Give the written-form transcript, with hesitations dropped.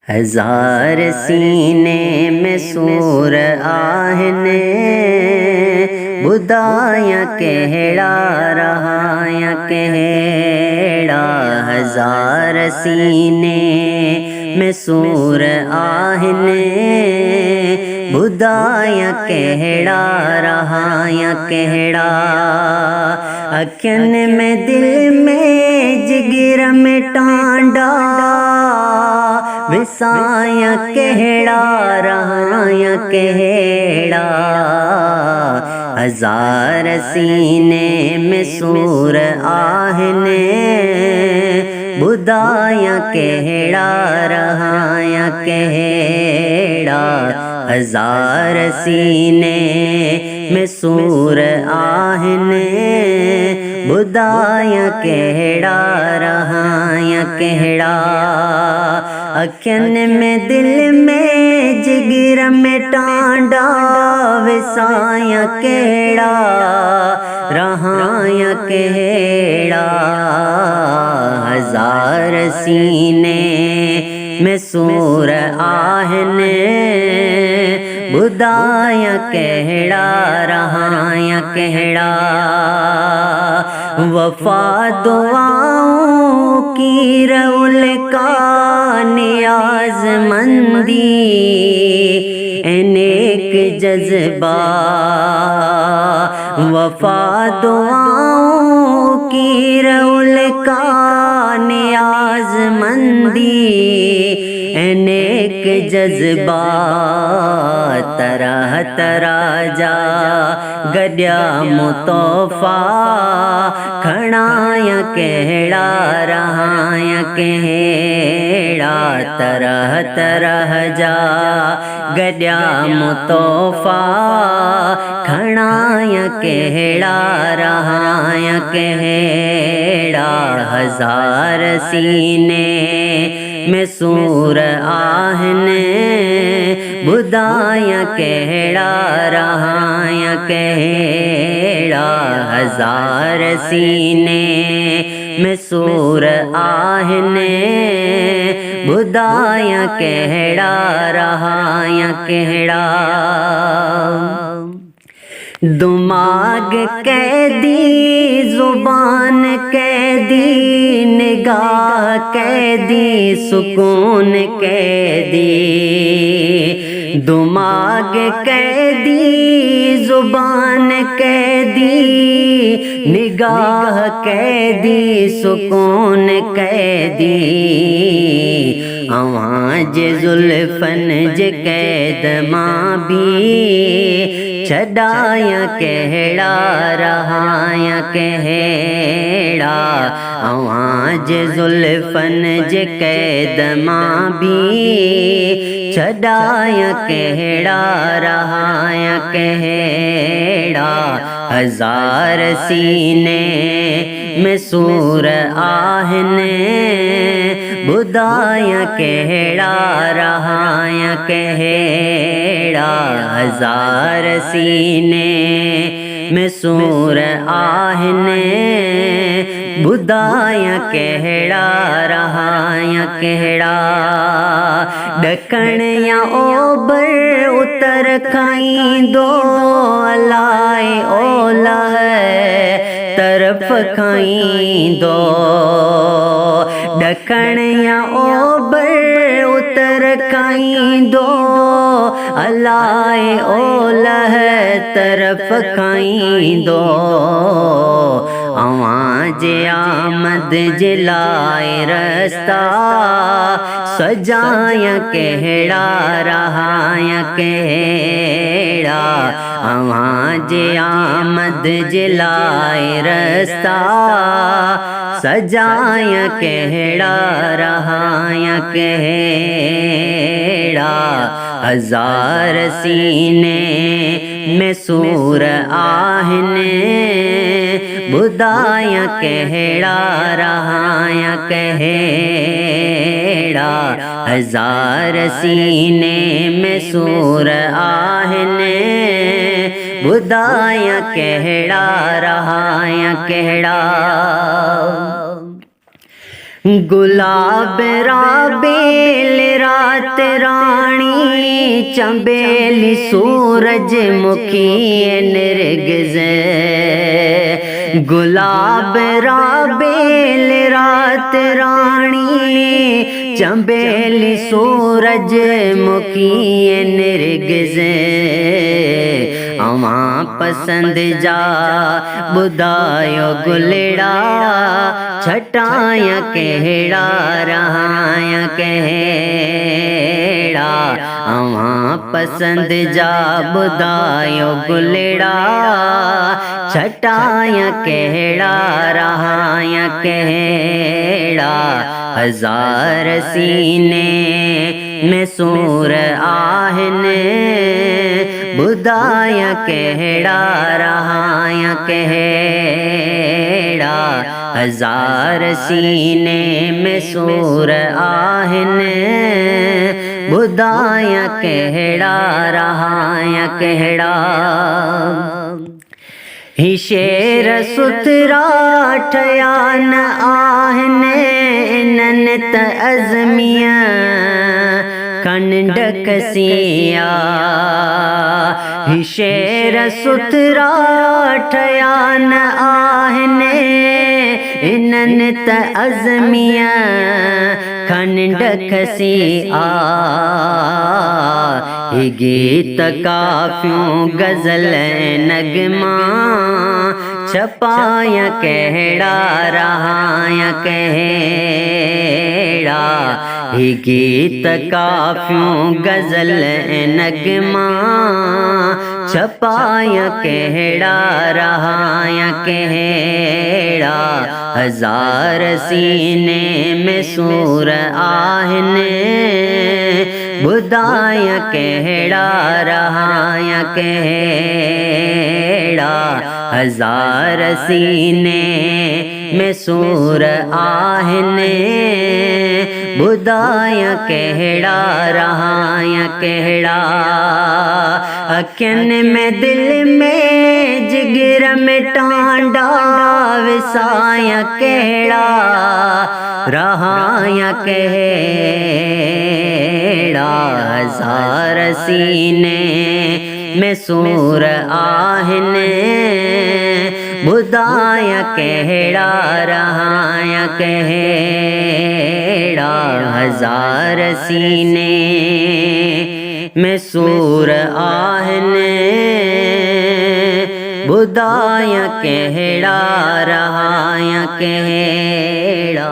हजार सीने में सूर आहने बुदाया कहड़ा रहाया कहड़ा। हजार सीने में सूर आहने बुदाया कहड़ा रहाया कहड़ा। अखियन में दिल में जिगर में टांडा विसाया कहड़ा रहाया कहड़ा। हजार सीने में सूर आहने बुदाया कहड़ा रहाया कहड़ा। हजार सीने में सूर आहने बुदाया कहड़ा रहाया कहड़ा। अखियन में दिल में जिगर में टांडा विसाया कहड़ा रहाया कहड़ा। हजार सीने में सूर आहने बुदाया कहड़ा रहाया कहड़ा। वफा दुआओं की रउल का नियाज मंदी अनेक जज्बा। वफा दुआओं की रउल का नियाज मंदी अनेक जज्बा। तरह तरह जा गड्या मुतोफा खड़ाया कहड़ा रहाया कहड़ा। तरह तरह जा गड्या मुतोफा खड़ाया कहड़ा रहाया कहड़ा। हजार सीने में सूर आहने बुदाया कहड़ा रहाया कहड़ा। हजार सीने में सूर आहने बुदाया कहड़ा रहाया कहड़ा। दिमाग कैदी जुबान कैदी निगाह कैदी सुकून कैदी। दिमाग कैदी जुबान कैदी निगाह कैदी सुकून कैदी। आवाज जुल्फन ज कैद मां भी छड़ाया कहड़ा रहाया कहड़ा। आवाज जुल्फन ज कैद मां भी छड़ाया कहड़ा रहाया कहड़ा। हजार सीने में सूर आहने बुदाया कहड़ा रहाया कहड़ा। हजार सीने में सूर आहने बुदाया कहड़ा रहाया कहड़ा। ढकण या ओबर उतर खाई दो अलाए ओला तरफ खाई दो। ढकण या ओबर उतर खाई दो अलाए ओलह तरफ खाई दो। आवाज आमद जिलाए रस्ता सजाया कहड़ा रहाया कहड़ा। आवाज आमद जिलाए रस्ता सजाया कहड़ा रहाया कहड़ा। हजार सीने में सूर आहने बुदाया कहड़ा रहाया कहड़ा। हजार सीने में सूर आहने बुदाया कहड़ा रहाया कहड़ा। गुलाब राबेल रात राणी चंबेली सूरज मुखी निर्गिज़ गुलाब राबेल रात राणी चंबेली सूरज मुखी निर्गिज़ अवां पसंद जा ॿुधायो गुलड़ा छटाया कहिड़ा रहाया कहिड़ा अवां पसंद जा ॿुधायो गुलड़ा छटाया कहिड़ा रहाया कहिड़ा हज़ार सीने में सूर आहिनि ॿुधाया कहिड़ा रहाया कहिड़ा हज़ार सीने में सूर आहिनि ॿुधाया कहिड़ा रहाया कहिड़ा ही शेर सुथरा ठया न आहिनि इन्हनि त अज़मिया खंड कसिया ही शेर सुथरा ठया न आहिनि इन्हनि त अज़मिया खंड कसिया ही गीत काफ़ियूं गज़ल नगमा छपाया कहिड़ा रहाया कहिड़ा ही गीत काफ़ियूं गज़ल नगमा छपाया कहिड़ा रहाया कहिड़ा हज़ार सीने में सूर आहिनि ॿुधाया कहिड़ा रहाया कहिड़ा हज़ार सीने में सूर आहिनि ॿुधाया कहिड़ा रहाया कहिड़ा अखियुनि में दिल में जिगर में टांडा विसाया कहिड़ा रहाया कहिड़ा हज़ार सीने में सूर आहिनि ॿुधाया कहिड़ा रहाया कहिड़ा हज़ार सीने में सूर आहिनि ॿुधाया कहिड़ा रहाया कहिड़ा।